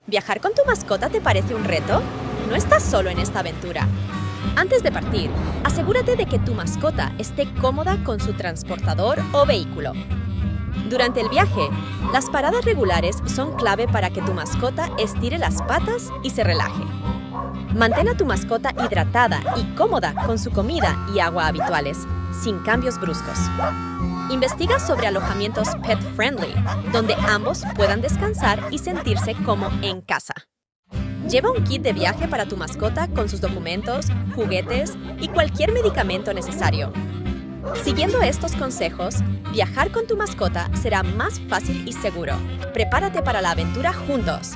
¿Viajar con tu mascota te parece un reto? No estás solo en esta aventura. Antes de partir, asegúrate de que tu mascota esté cómoda con su transportador o vehículo. Durante el viaje, las paradas regulares son clave para que tu mascota estire las patas y se relaje. Mantén a tu mascota hidratada y cómoda con su comida y agua habituales, sin cambios bruscos. Investiga sobre alojamientos pet-friendly, donde ambos puedan descansar y sentirse como en casa. Lleva un kit de viaje para tu mascota con sus documentos, juguetes y cualquier medicamento necesario. Siguiendo estos consejos, viajar con tu mascota será más fácil y seguro. Prepárate para la aventura juntos.